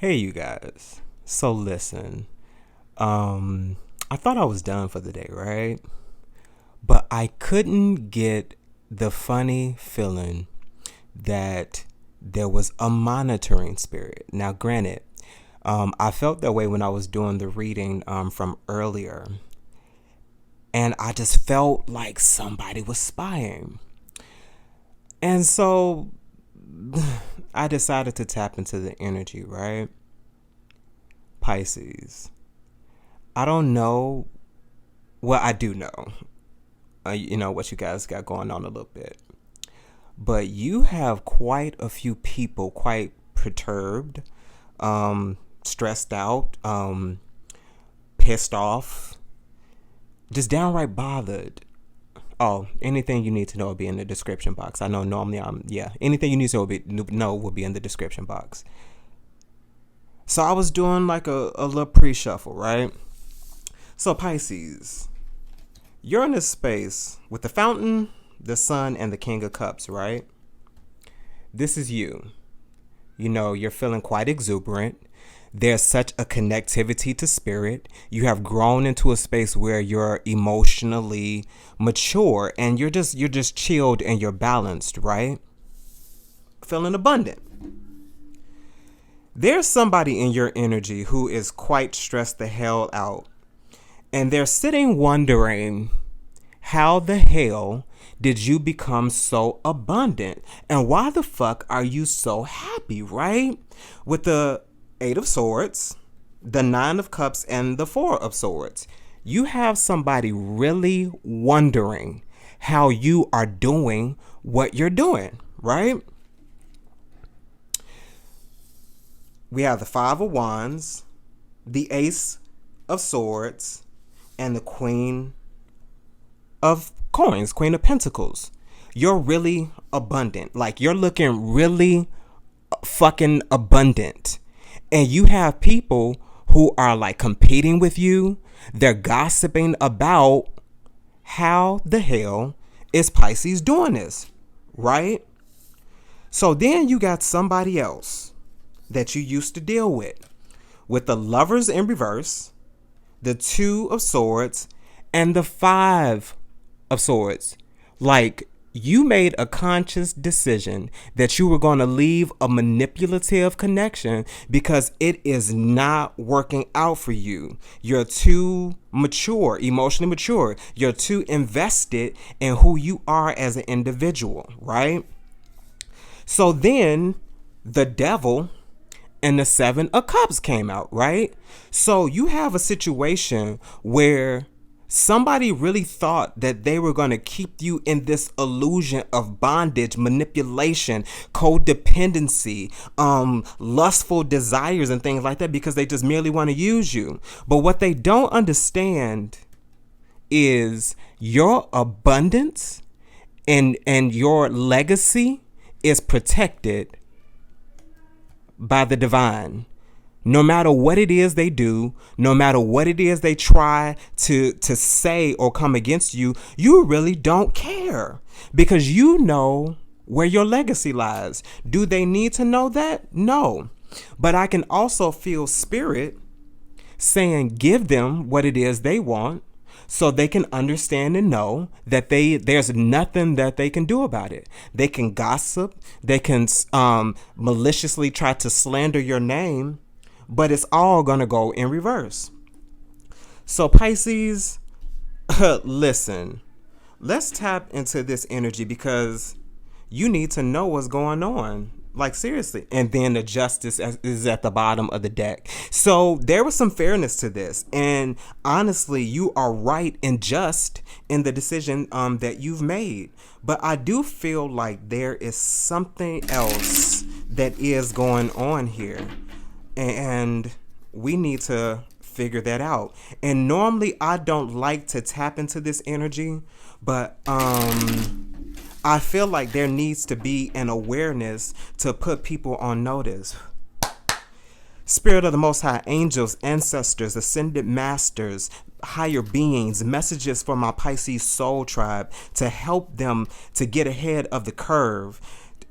Hey, you guys. So listen, I thought I was done for the day, right? But I couldn't get the funny feeling that there was a monitoring spirit. Now, granted, I felt that way when I was doing the reading from earlier, and I just felt like somebody was spying. And so I decided to tap into the energy, right? Pisces. I don't know. Well, I do know. What you guys got going on a little bit. But you have quite a few people quite perturbed, stressed out, pissed off, just downright bothered. Oh, anything you need to know will be in the description box. I know normally anything you need to know will be in the description box. So I was doing like a little pre-shuffle, right? So Pisces, you're in this space with the Fountain, the Sun, and the King of Cups, right? This is you. You're feeling quite exuberant. There's such a connectivity to spirit. You have grown into a space where you're emotionally mature and you're just chilled and you're balanced, right? Feeling abundant. There's somebody in your energy who is quite stressed the hell out. And they're sitting wondering, how the hell did you become so abundant? And why the fuck are you so happy, right? With the Eight of Swords, the Nine of Cups, and the Four of Swords. You have somebody really wondering how you are doing what you're doing, right? We have the Five of Wands, the Ace of Swords, and the Queen of Coins, Queen of Pentacles. You're really abundant. Like, you're looking really fucking abundant. And you have people who are like competing with you. They're gossiping about how the hell is Pisces doing this, right? So then you got somebody else that you used to deal with the Lovers in reverse, the Two of Swords, and the Five of Swords. Like, you made a conscious decision that you were going to leave a manipulative connection because it is not working out for you. You're too mature, emotionally mature. You're too invested in who you are as an individual, right? So then the Devil and the Seven of Cups came out, right? So you have a situation where somebody really thought that they were going to keep you in this illusion of bondage, manipulation, codependency, lustful desires and things like that because they just merely want to use you. But what they don't understand is your abundance and your legacy is protected by the divine. No matter what it is they do, no matter what it is they try to say or come against you, you really don't care because you know where your legacy lies. Do they need to know that? No. But I can also feel spirit saying, give them what it is they want so they can understand and know that there's nothing that they can do about it. They can gossip. They can maliciously try to slander your name. But it's all going to go in reverse. So Pisces, listen, let's tap into this energy because you need to know what's going on. Like, seriously. And then the justice is at the bottom of the deck. So there was some fairness to this. And honestly, you are right and just in the decision that you've made. But I do feel like there is something else that is going on here. And we need to figure that out. And normally I don't like to tap into this energy, but I feel like there needs to be an awareness to put people on notice. Spirit of the Most High, angels, ancestors, ascended masters, higher beings, messages for my Pisces soul tribe to help them to get ahead of the curve.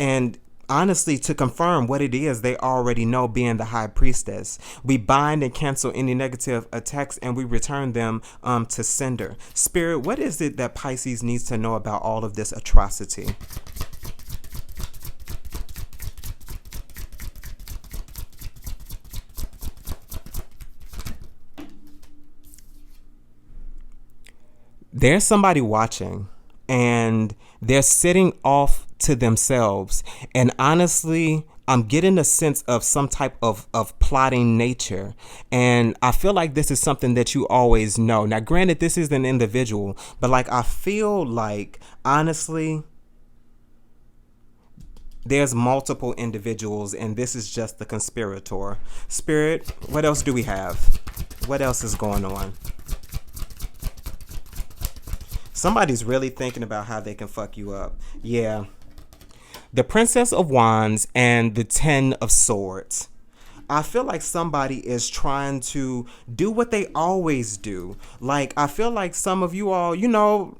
And honestly to confirm what it is they already know, being the high priestess. We bind and cancel any negative attacks, and we return them to sender. Spirit, what is it that Pisces needs to know about all of this atrocity? There's somebody watching, and they're sitting off to themselves. And honestly, I'm getting a sense of some type of plotting nature. And I feel like this is something that you always know. Now, granted, this is an individual, but like, I feel like, honestly, there's multiple individuals, and this is just the conspirator. Spirit, what else do we have? What else is going on? Somebody's really thinking about how they can fuck you up. Yeah. The Princess of Wands and the Ten of Swords. I feel like somebody is trying to do what they always do. Like, I feel like some of you all,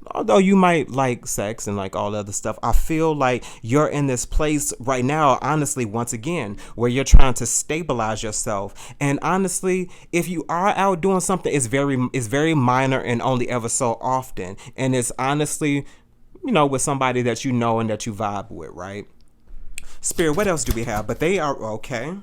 although you might like sex and like all the other stuff, I feel like you're in this place right now, honestly, once again, where you're trying to stabilize yourself. And honestly, if you are out doing something, it's very minor and only ever so often. And it's honestly, with somebody that you know and that you vibe with, right? Spirit, what else do we have? But they are okay.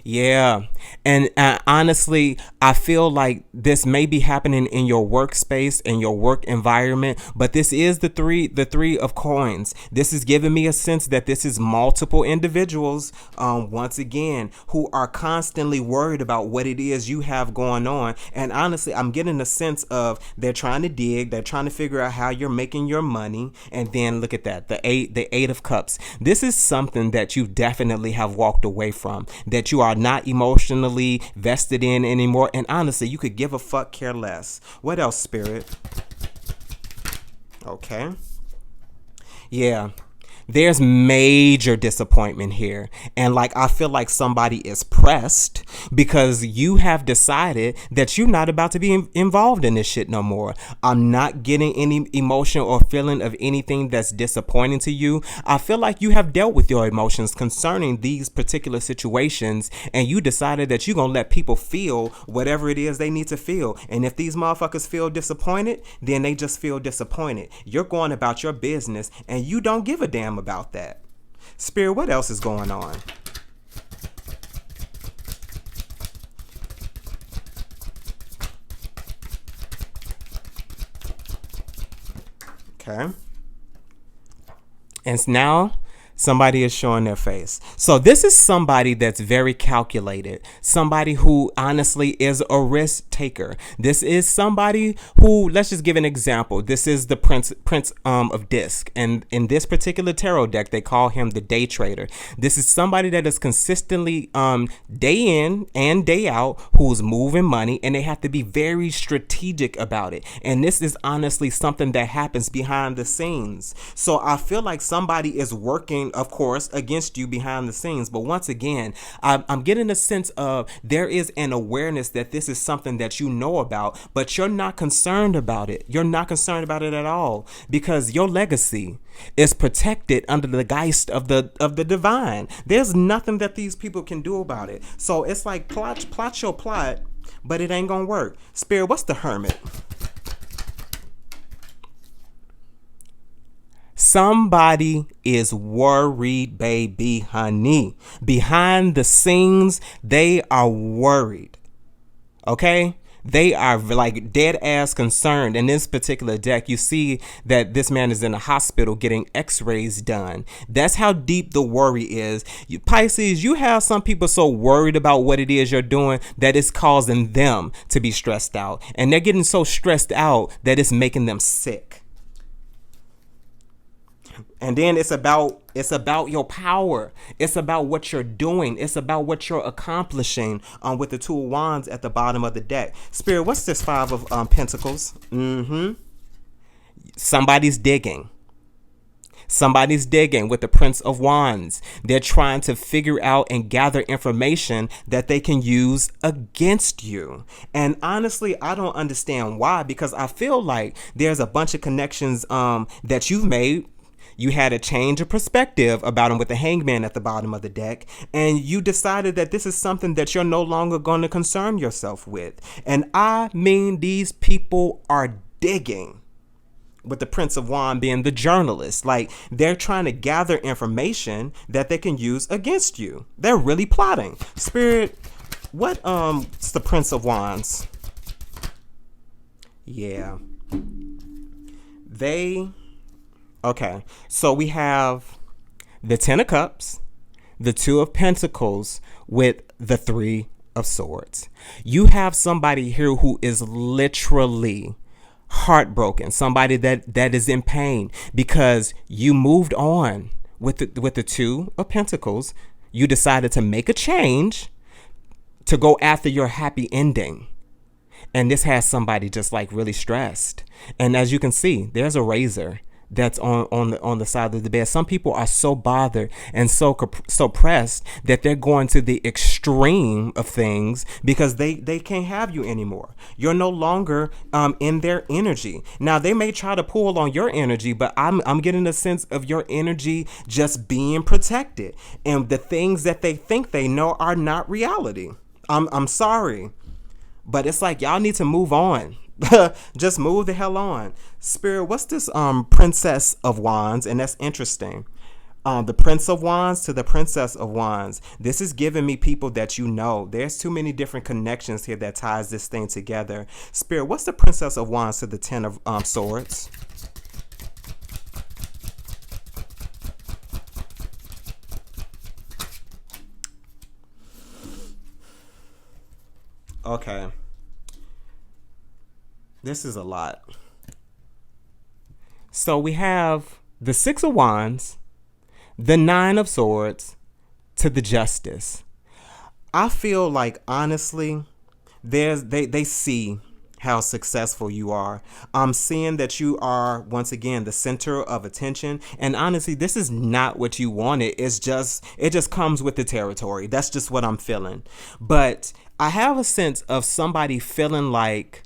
Yeah. And honestly, I feel like this may be happening in your workspace, in your work environment, but this is the three of coins. This is giving me a sense that this is multiple individuals, once again, who are constantly worried about what it is you have going on. And honestly, I'm getting a sense of they're trying to dig, they're trying to figure out how you're making your money. And then look at that, the eight of cups. This is something that you definitely have walked away from, that you are not emotionally vested in anymore. And honestly, you could give a fuck, care less. What else, Spirit? Okay. Yeah. There's major disappointment here. And like, I feel like somebody is pressed because you have decided that you're not about to be involved in this shit no more. I'm not getting any emotion or feeling of anything that's disappointing to you. I feel like you have dealt with your emotions concerning these particular situations, and you decided that you're going to let people feel whatever it is they need to feel. And if these motherfuckers feel disappointed, then they just feel disappointed. You're going about your business and you don't give a damn about that. Spirit, what else is going on? Okay. And now somebody is showing their face. So this is somebody that's very calculated, somebody who honestly is a risk taker. This is somebody who, let's just give an example. This is the prince of disc, and in this particular tarot deck they call him the day trader. This is somebody that is consistently day in and day out, who's moving money, and they have to be very strategic about it. And this is honestly something that happens behind the scenes. So I feel like somebody is working, of course, against you behind the scenes. But once again, I'm getting a sense of there is an awareness that this is something that you know about, but you're not concerned about it. You're not concerned about it at all, because your legacy is protected under the geist of the divine. There's nothing that these people can do about it. So it's like plot your plot, but it ain't gonna work. Spirit, what's the Hermit? Somebody is worried, baby, honey. Behind the scenes, they are worried. Okay? They are like dead ass concerned. In this particular deck, you see that this man is in a hospital getting x-rays done. That's how deep the worry is. Pisces, you have some people so worried about what it is you're doing that it's causing them to be stressed out. And they're getting so stressed out that it's making them sick. And then it's about your power. It's about what you're doing. It's about what you're accomplishing with the Two of Wands at the bottom of the deck. Spirit, what's this Five of Pentacles? Somebody's digging. Somebody's digging with the Prince of Wands. They're trying to figure out and gather information that they can use against you. And honestly, I don't understand why, because I feel like there's a bunch of connections that you've made. You had a change of perspective about him with the hangman at the bottom of the deck, and you decided that this is something that you're no longer going to concern yourself with. And I mean, these people are digging, with the Prince of Wands being the journalist. Like, they're trying to gather information that they can use against you. They're really plotting. Spirit, what's the Prince of Wands? Yeah. Okay. So we have the Ten of Cups, the Two of Pentacles with the Three of Swords. You have somebody here who is literally heartbroken, somebody that is in pain because you moved on with the Two of Pentacles. You decided to make a change to go after your happy ending, and this has somebody just like really stressed. And as you can see, there's a razor that's on the side of the bed. Some people are so bothered and so pressed that they're going to the extreme of things because they can't have you anymore. You're no longer in their energy. Now they may try to pull on your energy, but I'm getting a sense of your energy just being protected, and the things that they think they know are not reality. I'm sorry, but it's like y'all need to move on. Just move the hell on. Spirit, what's this Princess of Wands? And that's interesting. The Prince of Wands to the Princess of Wands. This is giving me people that you know. There's too many different connections here that ties this thing together. Spirit, what's the Princess of Wands to the Ten of Swords? Okay. This is a lot. So we have the Six of Wands, the Nine of Swords to the Justice. I feel like, honestly, they see how successful you are. I'm seeing that you are, once again, the center of attention. And honestly, this is not what you wanted. It just comes with the territory. That's just what I'm feeling. But I have a sense of somebody feeling like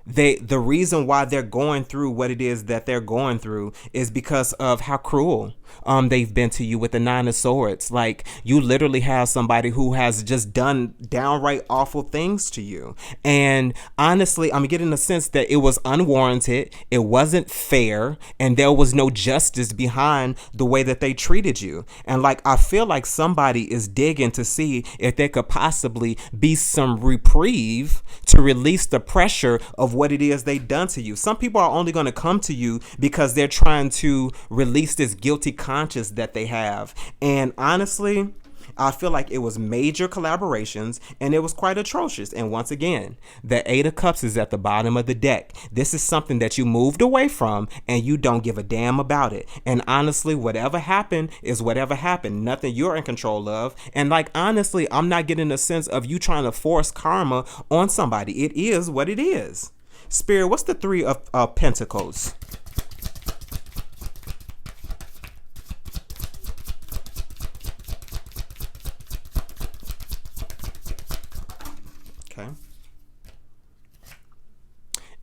the reason why they're going through what it is that they're going through is because of how cruel they've been to you with the Nine of Swords. Like, you literally have somebody who has just done downright awful things to you. And honestly, I'm getting a sense that it was unwarranted, it wasn't fair, and there was no justice behind the way that they treated you. And like, I feel like somebody is digging to see if there could possibly be some reprieve to release the pressure of what it is they've done to you. Some people are only going to come to you because they're trying to release this guilty conscience that they have. And honestly, I feel like it was major collaborations and it was quite atrocious. And once again, the Eight of Cups is at the bottom of the deck. This is something that you moved away from and you don't give a damn about it. And honestly, whatever happened is whatever happened. Nothing you're in control of. And like, honestly, I'm not getting a sense of you trying to force karma on somebody. It is what it is. Spirit, what's the Three of Pentacles? Okay.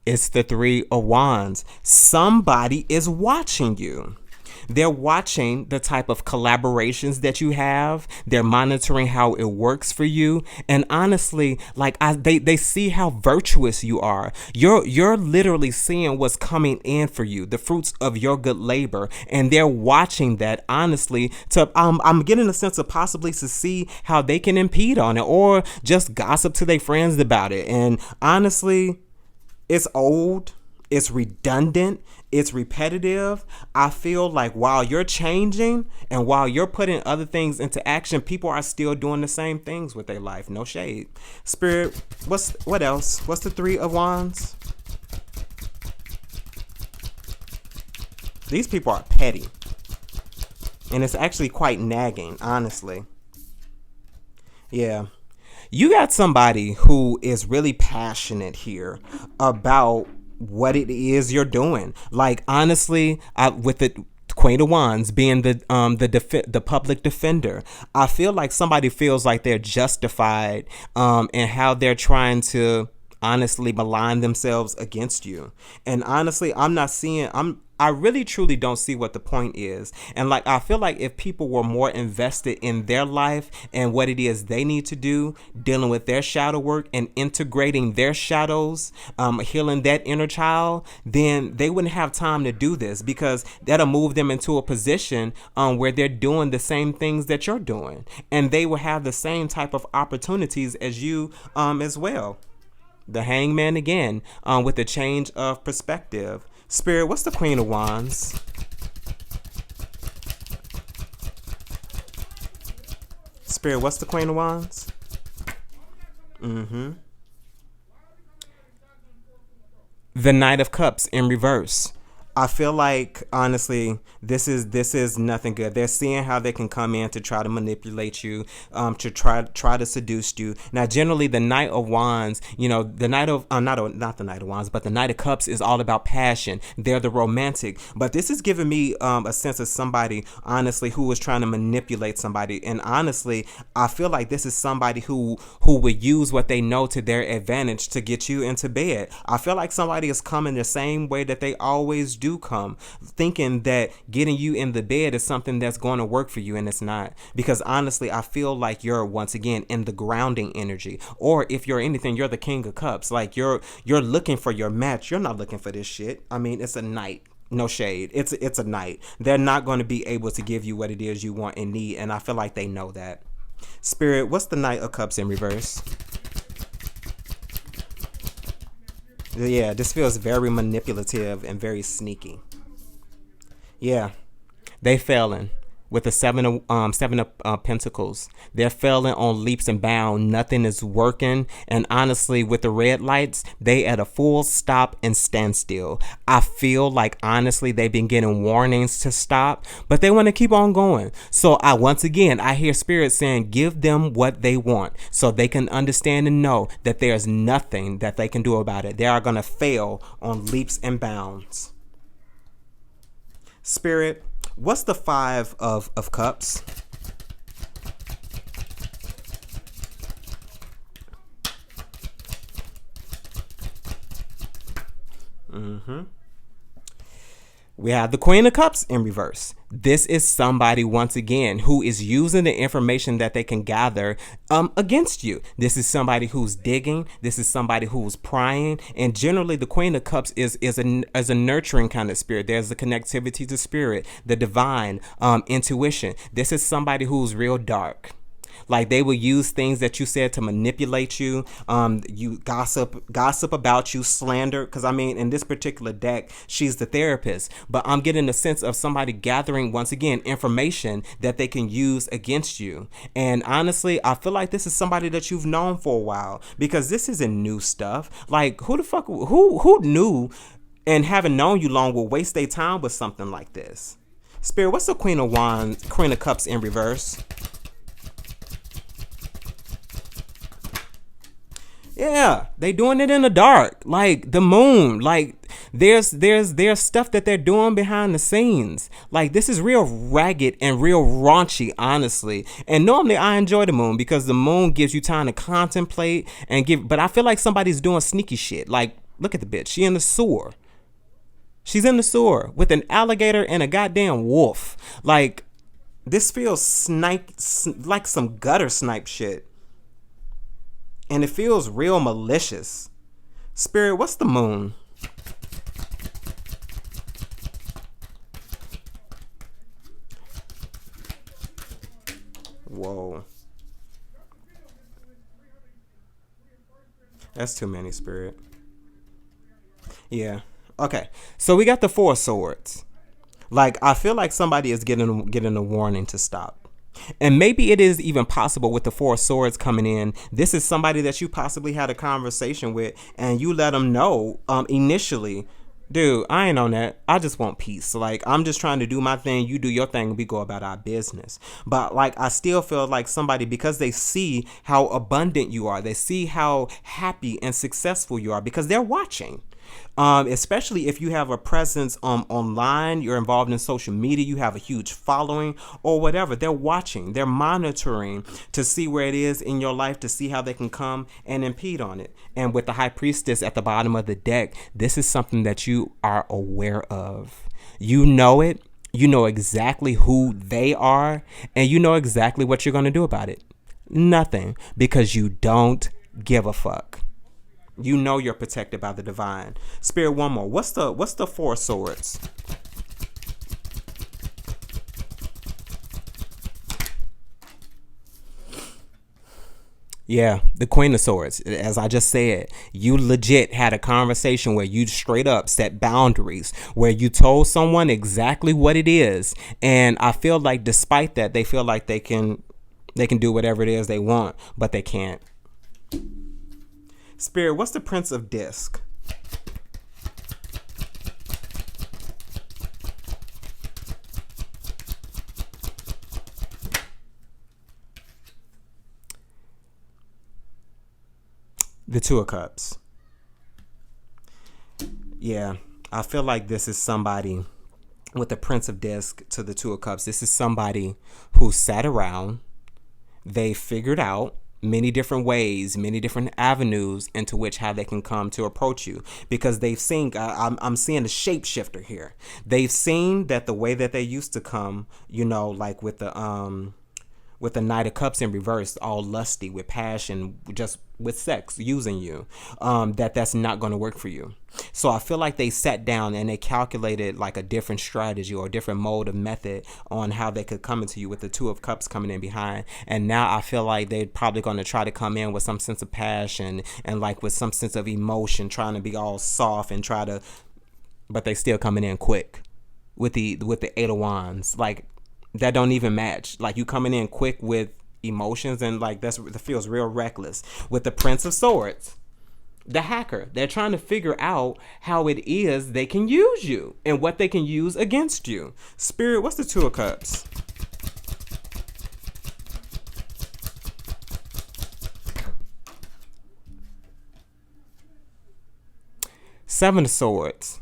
It's the Three of Wands. Somebody is watching you. They're watching the type of collaborations that you have. They're monitoring how it works for you. And honestly, like they see how virtuous you are. You're literally seeing what's coming in for you, the fruits of your good labor. And they're watching that, honestly, to I'm getting a sense of possibly to see how they can impede on it or just gossip to their friends about it. And honestly, it's old. It's redundant. It's repetitive. I feel like while you're changing and while you're putting other things into action, people are still doing the same things with their life. No shade. Spirit, what else? What's the Three of Wands? These people are petty. And it's actually quite nagging, honestly. Yeah. You got somebody who is really passionate here about what it is you're doing. Like, honestly, with the Queen of Wands being the public defender, I feel like somebody feels like they're justified in how they're trying to honestly malign themselves against you. And honestly, I'm not seeing I really truly don't see what the point is. And like, I feel like if people were more invested in their life and what it is they need to do, dealing with their shadow work and integrating their shadows, healing that inner child, then they wouldn't have time to do this, because that'll move them into a position where they're doing the same things that you're doing, and they will have the same type of opportunities as you as well. The Hangman again, with the change of perspective. Spirit, what's the Queen of Wands? Spirit, what's the Queen of Wands? The Knight of Cups in reverse. I feel like, honestly, this is nothing good. They're seeing how they can come in to try to manipulate you, to try to seduce you. Now, generally, the Knight of Wands, the Knight of not the Knight of Wands, but the Knight of Cups is all about passion. They're the romantic. But this is giving me a sense of somebody, honestly, who was trying to manipulate somebody. And honestly, I feel like this is somebody who would use what they know to their advantage to get you into bed. I feel like somebody is coming the same way that they always do come, thinking that getting you in the bed is something that's going to work for you, and it's not. Because honestly, I feel like you're once again in the grounding energy, or if you're anything, you're the King of Cups. Like you're looking for your match. You're not looking for this shit. I mean, it's a knight. No shade. It's a knight. They're not going to be able to give you what it is you want and need, and I feel like they know that. Spirit, what's the Knight of Cups in reverse? Yeah, this feels very manipulative and very sneaky. Yeah, they failing with the seven of Pentacles. They're failing on leaps and bounds. Nothing is working. And honestly, with the red lights, they at a full stop and standstill. I feel like, honestly, they've been getting warnings to stop, but they want to keep on going. So once again, I hear Spirit saying, give them what they want so they can understand and know that there's nothing that they can do about it. They are going to fail on leaps and bounds. Spirit, what's the Five of Cups? We have the Queen of Cups in reverse. This is somebody, once again, who is using the information that they can gather against you. This is somebody who's digging. This is somebody who's prying. And generally, the Queen of Cups is a nurturing kind of spirit. There's the connectivity to spirit, the divine, intuition. This is somebody who's real dark. Like, they will use things that you said to manipulate you. You gossip about you, slander. Because, I mean, in this particular deck, she's the therapist. But I'm getting a sense of somebody gathering, once again, information that they can use against you. And honestly, I feel like this is somebody that you've known for a while. Because this isn't new stuff. Like, who knew and haven't known you long will waste their time with something like this? Spirit, what's the Queen of Wands, Queen of Cups in reverse? Yeah, they doing it in the dark, like the moon. Like there's stuff that they're doing behind the scenes. Like, this is real ragged and real raunchy, honestly. And normally I enjoy the moon because the moon gives you time to contemplate and but I feel like somebody's doing sneaky shit. Like, look at the bitch. She in the sewer. She's in the sewer with an alligator and a goddamn wolf. Like, this feels like some gutter snipe shit. And it feels real malicious. Spirit, what's the moon? Whoa. That's too many, Spirit. Yeah. Okay. So we got the Four of Swords. Like, I feel like somebody is getting a warning to stop. And maybe it is even possible with the Four of Swords coming in. This is somebody that you possibly had a conversation with and you let them know initially, dude, I ain't on that. I just want peace. Like, I'm just trying to do my thing. You do your thing and we go about our business. But like, I still feel like somebody, because they see how abundant you are, they see how happy and successful you are, because they're watching. Especially if you have a presence online, you're involved in social media, you have a huge following or whatever. They're watching, they're monitoring to see where it is in your life, to see how they can come and impede on it. And with the High Priestess at the bottom of the deck, this is something that you are aware of. You know it. You know exactly who they are, and you know exactly what you're going to do about it. Nothing, because you don't give a fuck. You know you're protected by the divine. Spirit, one more. What's the Four of Swords? Yeah, the Queen of Swords. As I just said, you legit had a conversation where you straight up set boundaries, where you told someone exactly what it is. And I feel like despite that, they feel like they can do whatever it is they want, but they can't. Spirit, what's the Prince of Disc? The Two of Cups. Yeah, I feel like this is somebody with the Prince of Disc to the Two of Cups. This is somebody who sat around. They figured out many different ways, many different avenues into which how they can come to approach you, because they've seen, I'm seeing a shapeshifter here. They've seen that the way that they used to come, like with the Knight of Cups in reverse, all lusty with passion, just with sex, using you, that's not going to work for you. So I feel like they sat down and they calculated like a different strategy or a different mode of method on how they could come into you, with the Two of Cups coming in behind. And now I feel like they're probably going to try to come in with some sense of passion and like with some sense of emotion, trying to be all soft and but they still coming in quick with the Eight of Wands. Like, that don't even match. Like, you coming in quick with emotions, and like that feels real reckless. With the Prince of Swords, the hacker, they're trying to figure out how it is they can use you and what they can use against you. Spirit, what's the Two of Cups? Seven of Swords.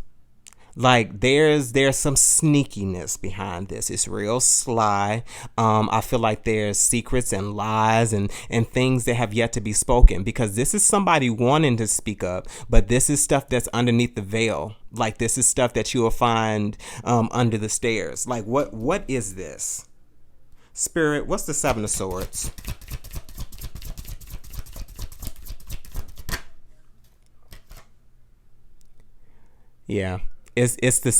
Like, there's some sneakiness behind this. It's real sly. I feel like there's secrets and lies and things that have yet to be spoken, because this is somebody wanting to speak up, but this is stuff that's underneath the veil. Like, this is stuff that you will find under the stairs. Like, what is this? Spirit, what's the Seven of Swords? Yeah. It's the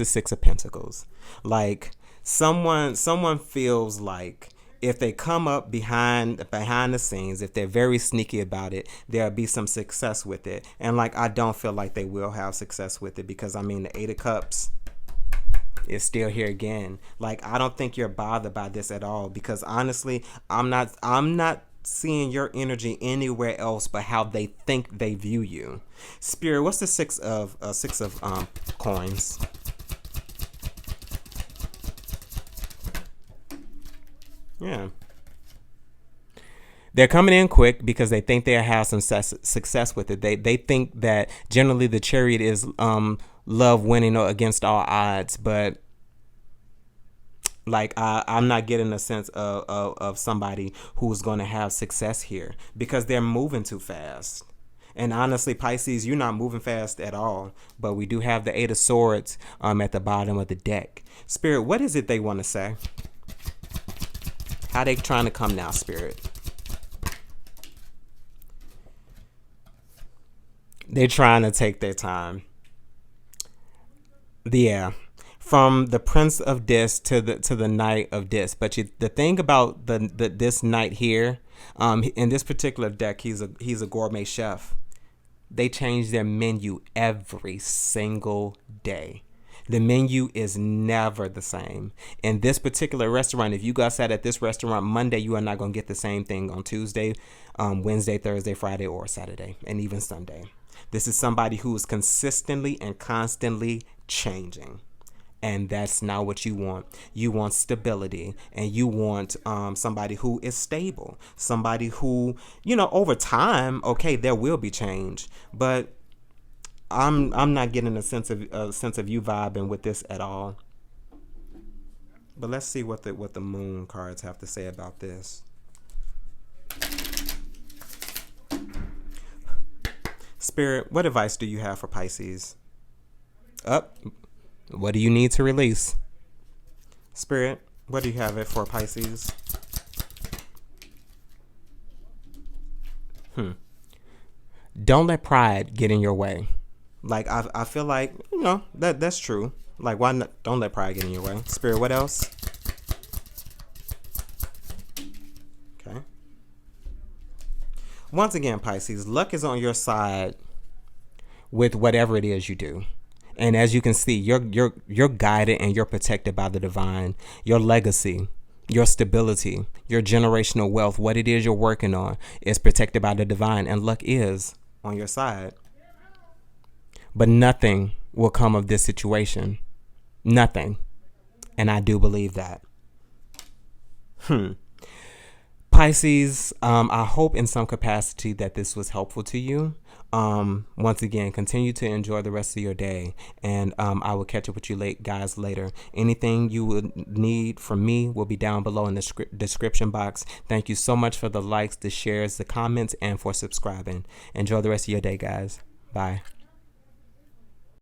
six of Pentacles. Like, someone feels like if they come up behind the scenes, if they're very sneaky about it, there'll be some success with it. And like, I don't feel like they will have success with it, because I mean, the Eight of Cups is still here again. Like, I don't think you're bothered by this at all, because honestly, I'm not seeing your energy anywhere else but how they think they view you. Spirit, what's the six of coins? Yeah. They're coming in quick because they think they'll have some success with it. They think that generally the Chariot is love winning against all odds, but like, I'm not getting a sense of somebody who's going to have success here, because they're moving too fast. And honestly, Pisces, you're not moving fast at all. But we do have the Eight of Swords at the bottom of the deck. Spirit, what is it they want to say? How they trying to come now, Spirit? They're trying to take their time. Yeah. From the Prince of Disc to the Knight of Disc. But the thing about this knight here, in this particular deck, he's a gourmet chef. They change their menu every single day. The menu is never the same. In this particular restaurant, if you guys sat at this restaurant Monday, you are not going to get the same thing on Tuesday, Wednesday, Thursday, Friday, or Saturday, and even Sunday. This is somebody who is consistently and constantly changing. And that's not what you want. You want stability, and you want somebody who is stable, somebody who, over time, okay, there will be change, but I'm not getting a sense of you vibing with this at all. But let's see what the moon cards have to say about this. Spirit, what advice do you have for Pisces? Up. What do you need to release? Spirit, what do you have it for Pisces? Don't let pride get in your way. Like, I feel like, that's true. Like, why not? Don't let pride get in your way. Spirit, what else? Okay. Once again, Pisces, luck is on your side with whatever it is you do. And as you can see, you're guided and you're protected by the divine. Your legacy, your stability, your generational wealth, what it is you're working on is protected by the divine, and luck is on your side. But nothing will come of this situation. Nothing. And I do believe that. Pisces, I hope in some capacity that this was helpful to you. Once again, continue to enjoy the rest of your day, and I will catch up with you guys later. Anything you would need from me will be down below in the description box. Thank you so much for the likes, the shares, the comments, and for subscribing. Enjoy the rest of your day, guys. Bye.